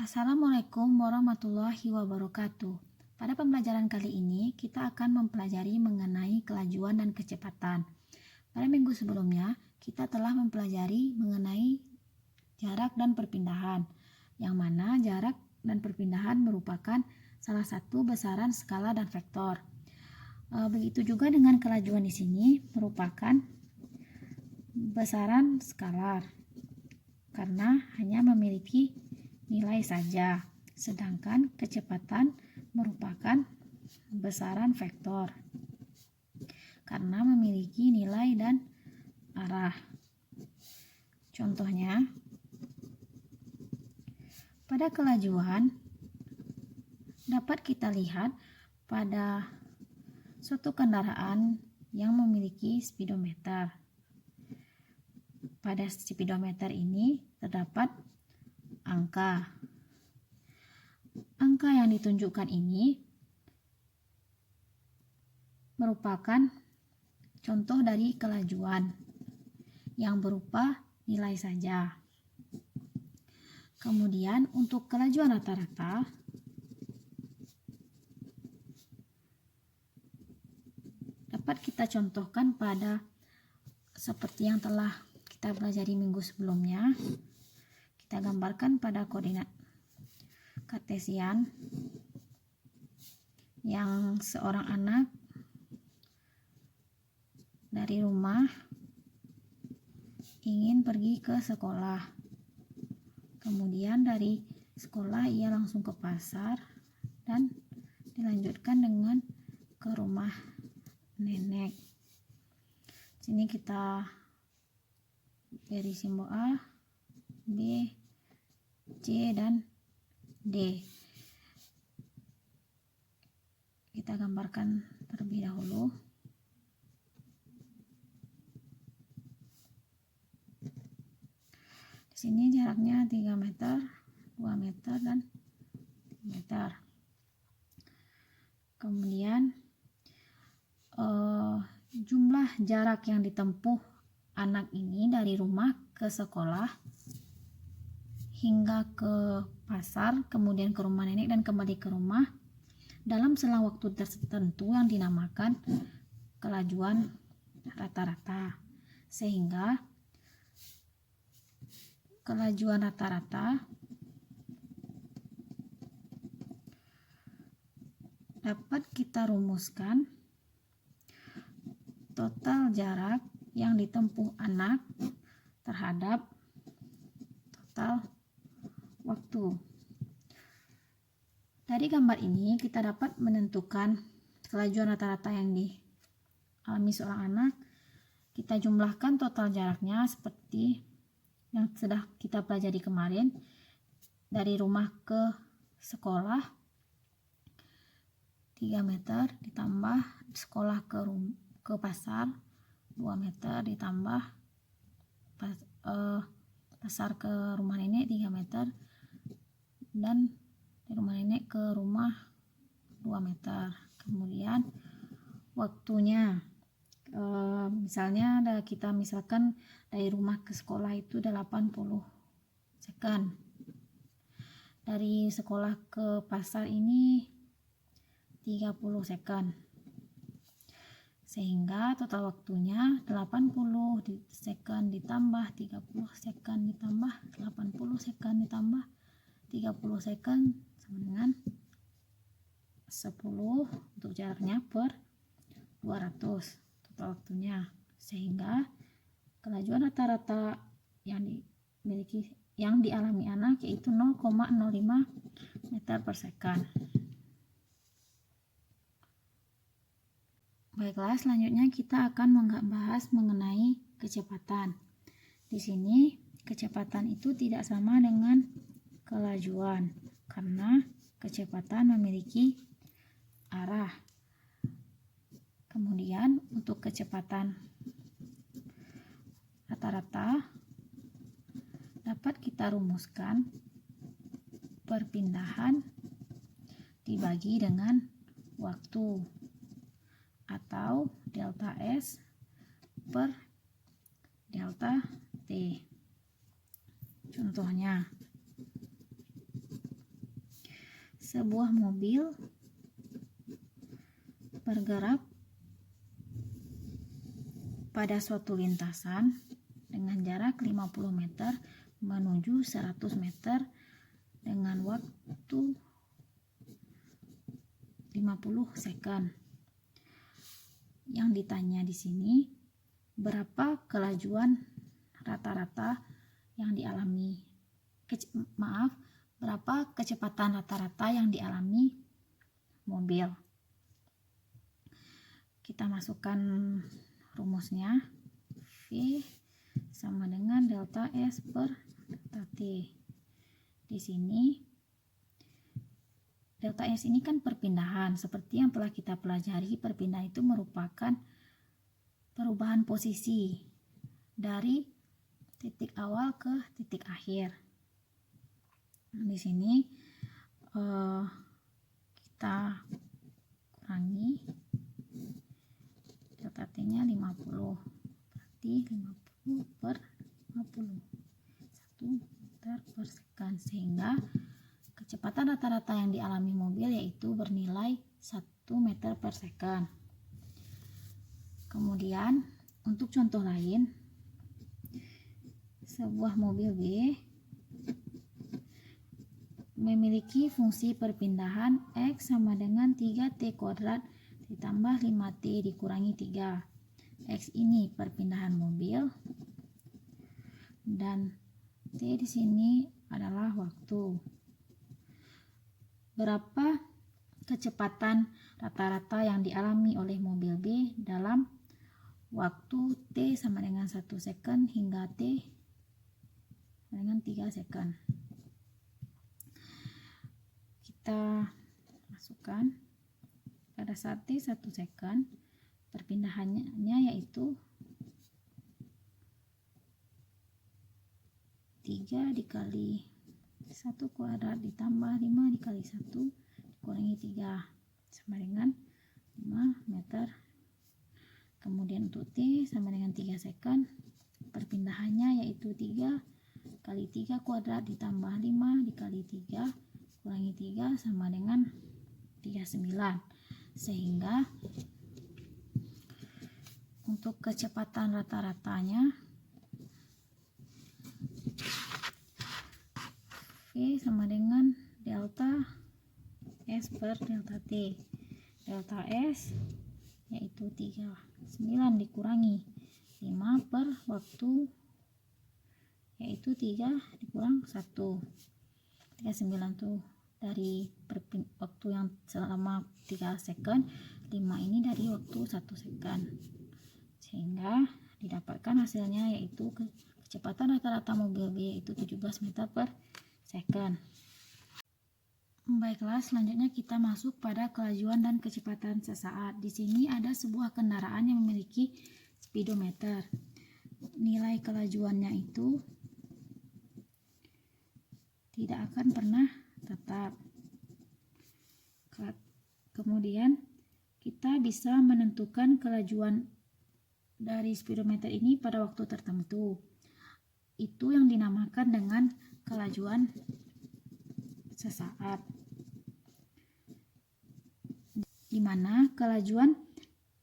Assalamualaikum warahmatullahi wabarakatuh. Pada pembelajaran kali ini, kita akan mempelajari mengenai kelajuan dan kecepatan. Pada minggu sebelumnya, kita telah mempelajari mengenai jarak dan perpindahan, yang mana jarak dan perpindahan merupakan salah satu besaran skala dan vektor. Begitu juga dengan kelajuan di sini merupakan besaran skalar, karena hanya memiliki nilai saja, sedangkan kecepatan merupakan besaran vektor karena memiliki nilai dan arah. Contohnya, pada kelajuan dapat kita lihat pada suatu kendaraan yang memiliki speedometer. Pada speedometer ini terdapat angka yang ditunjukkan ini merupakan contoh dari kelajuan yang berupa nilai saja. Kemudian untuk kelajuan rata-rata dapat kita contohkan pada seperti yang telah kita pelajari minggu sebelumnya. Kita gambarkan pada koordinat kartesian yang seorang anak dari rumah ingin pergi ke sekolah. Kemudian dari sekolah ia langsung ke pasar dan dilanjutkan dengan ke rumah nenek. Sini kita beri simbol A, B, C, dan D. Kita gambarkan terlebih dahulu. Di sini jaraknya 3 meter, 2 meter, dan 3 meter. Kemudian jumlah jarak yang ditempuh anak ini dari rumah ke sekolah hingga ke pasar, kemudian ke rumah nenek dan kembali ke rumah dalam selang waktu tertentu yang dinamakan kelajuan rata-rata. Sehingga kelajuan rata-rata dapat kita rumuskan total jarak yang ditempuh anak terhadap total waktu. Dari gambar ini kita dapat menentukan kelajuan rata-rata yang dialami seorang anak. Kita jumlahkan total jaraknya seperti yang sudah kita pelajari kemarin, dari rumah ke sekolah 3 meter ditambah sekolah ke pasar 2 meter ditambah pasar ke rumah nenek 3 meter dan dari rumah nenek ke rumah 2 meter. Kemudian waktunya, misalnya kita misalkan dari rumah ke sekolah itu 80 second, dari sekolah ke pasar ini 30 second, sehingga total waktunya 80 second ditambah 30 second ditambah 80 second ditambah 30 second sama dengan 10 untuk jaraknya per 200 total waktunya. Sehingga kelajuan rata-rata yang dialami anak yaitu 0,05 meter per second. Baiklah, selanjutnya kita akan membahas mengenai kecepatan. Di sini kecepatan itu tidak sama dengan kelajuan karena kecepatan memiliki arah. Kemudian untuk kecepatan rata-rata dapat kita rumuskan perpindahan dibagi dengan waktu atau delta S per delta T. Contohnya, sebuah mobil bergerak pada suatu lintasan dengan jarak 50 meter menuju 100 meter dengan waktu 50 second. Yang ditanya di sini, berapa kelajuan rata-rata yang dialami? Berapa kecepatan rata-rata yang dialami mobil? Kita masukkan rumusnya. V sama dengan delta S per delta T. Di sini delta S ini kan perpindahan. Seperti yang telah kita pelajari, perpindahan itu merupakan perubahan posisi dari titik awal ke titik akhir. Di sini kita kurangi delta T-nya 50. Berarti 50 per 50. 1 meter per second, sehingga kecepatan rata-rata yang dialami mobil yaitu bernilai 1 meter per second. Kemudian untuk contoh lain, sebuah mobil B memiliki fungsi perpindahan X sama dengan 3T kuadrat ditambah 5T dikurangi 3. X ini perpindahan mobil dan T di sini adalah waktu. Berapa kecepatan rata-rata yang dialami oleh mobil B dalam waktu T sama dengan 1 second hingga T dengan 3 second. Kita masukkan pada saat T 1 second, perpindahannya yaitu 3 dikali 1 kuadrat ditambah 5 dikali 1 dikurangi 3 sama dengan 5 meter. Kemudian untuk T sama dengan 3 second, perpindahannya yaitu 3 kali 3 kuadrat ditambah 5 dikali 3 kurangi 3 sama dengan 39. Sehingga untuk kecepatan rata-ratanya V sama dengan delta S per delta T. Delta S yaitu 39 dikurangi 5 per waktu yaitu 3 dikurang 1. 39 tuh dari waktu yang selama 3 second, 5 ini dari waktu 1 second. Sehingga didapatkan hasilnya yaitu kecepatan rata-rata mobil B yaitu 17 meter per second. Baiklah, selanjutnya kita masuk pada kelajuan dan kecepatan sesaat. Di sini ada sebuah kendaraan yang memiliki speedometer. Nilai kelajuannya itu tidak akan pernah tetap. Kemudian kita bisa menentukan kelajuan dari speedometer ini pada waktu tertentu. Itu yang dinamakan dengan kelajuan sesaat, di mana kelajuan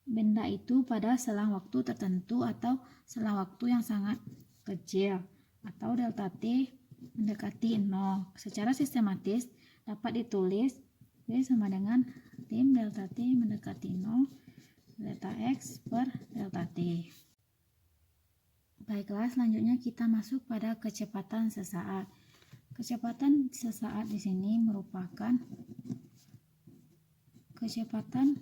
benda itu pada selang waktu tertentu atau selang waktu yang sangat kecil atau delta T mendekati 0. Secara sistematis dapat ditulis V sama dengan tim delta T mendekati 0 delta X per delta T. Baiklah, selanjutnya kita masuk pada kecepatan sesaat. Kecepatan sesaat di sini merupakan kecepatan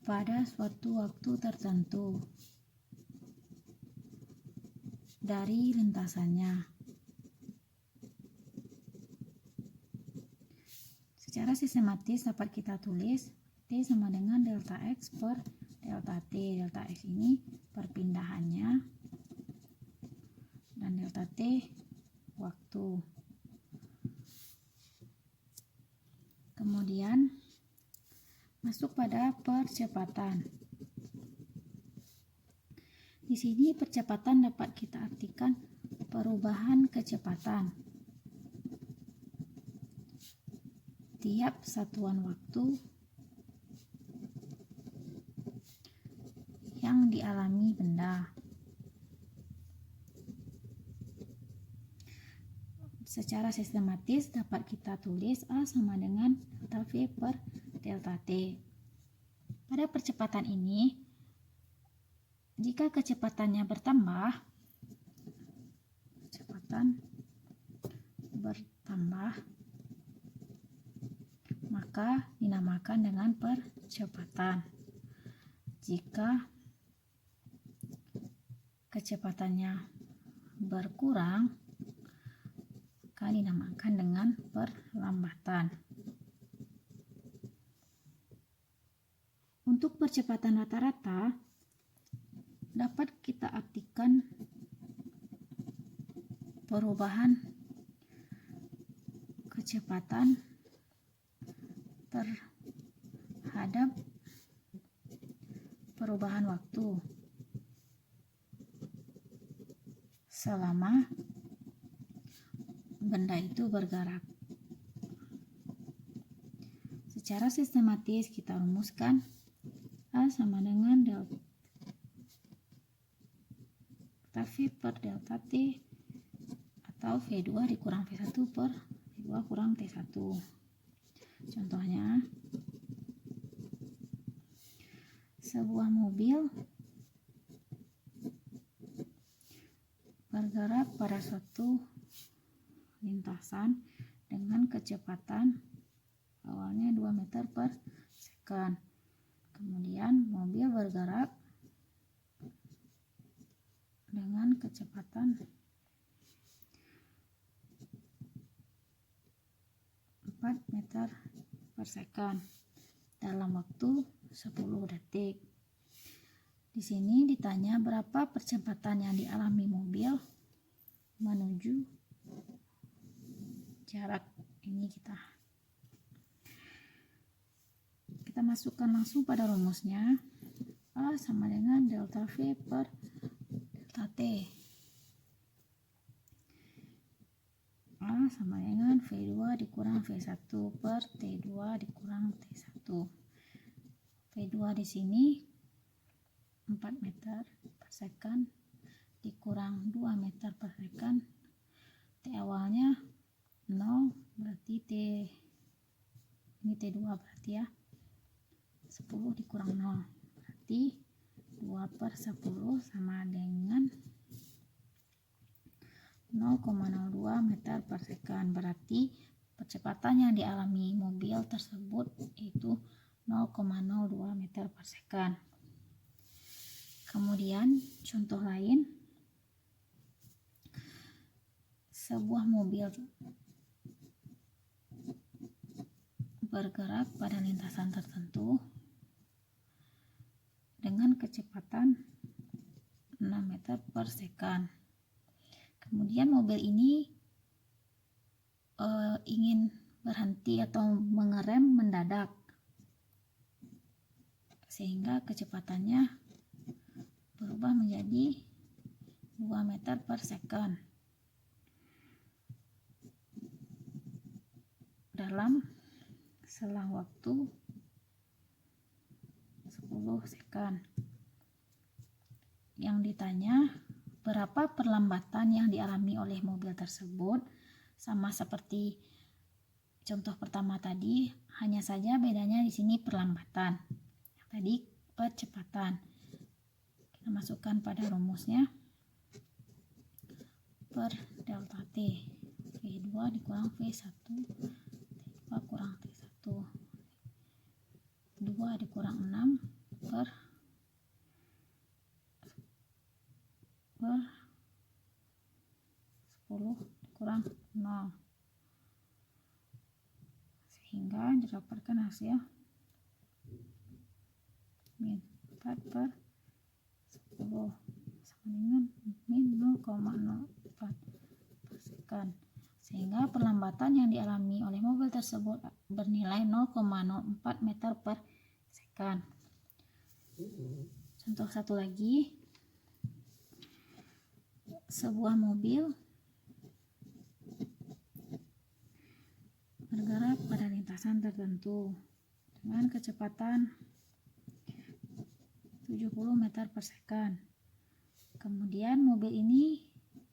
pada suatu waktu tertentu dari lintasannya. Secara sistematis dapat kita tulis T sama dengan delta X per delta T. Delta X ini perpindahannya dan delta T waktu. Kemudian masuk pada percepatan. Di sini percepatan dapat kita artikan perubahan kecepatan. setiap satuan waktu yang dialami benda. Secara sistematis dapat kita tulis A sama dengan delta V per delta T. Pada percepatan ini, jika kecepatannya bertambah, maka dinamakan dengan percepatan. Jika kecepatannya berkurang, maka dinamakan dengan perlambatan. Untuk percepatan rata-rata dapat kita artikan perubahan kecepatan terhadap perubahan waktu selama benda itu bergerak. Secara sistematis kita rumuskan A sama dengan delta V per delta T atau V2 dikurang V1 per V2 kurang T1. Contohnya, sebuah mobil bergerak pada suatu lintasan dengan kecepatan awalnya 2 meter per second. Kemudian mobil bergerak dengan kecepatan 4 meter per second dalam waktu 10 detik. Di sini ditanya berapa percepatan yang dialami mobil menuju jarak ini. Kita masukkan langsung pada rumusnya. A sama dengan delta V per delta T. A sama dengan V2 dikurang V1 per T2 dikurang T1. V2 di sini 4 meter per second dikurang 2 meter per second. T awalnya 0, berarti ini T2 berarti ya 10 dikurang 0, berarti 2 per 10 sama dengan 0,02 meter per second. Berarti percepatan yang dialami mobil tersebut yaitu 0,02 meter per second. Kemudian contoh lain, sebuah mobil bergerak pada lintasan tertentu dengan kecepatan 6 meter per second. Kemudian mobil ini ingin berhenti atau mengerem mendadak, sehingga kecepatannya berubah menjadi 2 meter per second dalam selang waktu 10 second. Yang ditanya berapa perlambatan yang dialami oleh mobil tersebut. Sama seperti contoh pertama tadi, hanya saja bedanya di sini perlambatan. Tadi percepatan. Kita masukkan pada rumusnya per delta T. V2 dikurang V1 T2 kurang T1. 2 dikurang 6 per 10 dikurang 0, sehingga didapatkan hasil min 4 per 10 sama dengan min 0,04 per second, sehingga perlambatan yang dialami oleh mobil tersebut bernilai 0,04 meter per second. Contoh satu lagi, sebuah mobil bergerak pada lintasan lintasan tertentu dengan kecepatan 70 meter per second. Kemudian mobil ini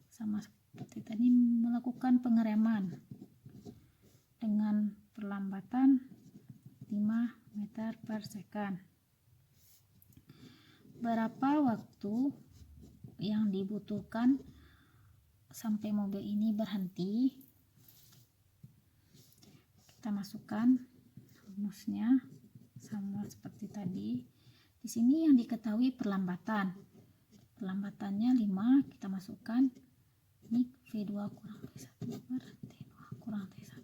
sama seperti tadi melakukan pengereman dengan perlambatan 5 meter per second. Berapa waktu yang dibutuhkan sampai mobil ini berhenti? Kita masukkan rumusnya sama seperti tadi. Di sini yang diketahui perlambatan. Perlambatannya 5, kita masukkan ini V2 kurang T1 per T2 kurang T1.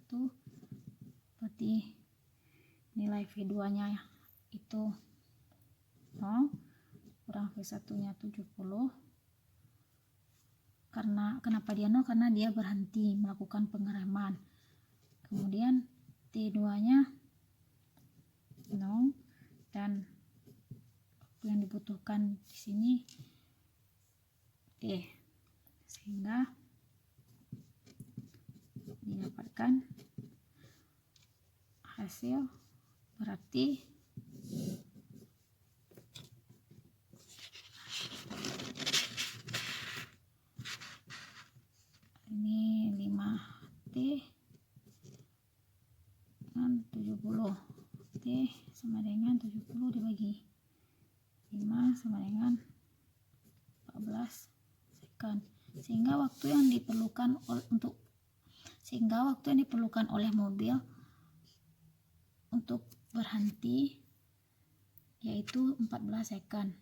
Berarti nilai V2 nya itu 0 kurang V1 nya 70. Kenapa dia 0? Karena dia berhenti melakukan pengereman. Kemudian T2 nya 0 dan yang dibutuhkan di sini D, sehingga didapatkan hasil berarti ini 5T dengan 70. T sama dengan 70 dibagi 5 sama dengan 14 second. Sehingga waktu yang diperlukan oleh mobil untuk berhenti yaitu 14 second.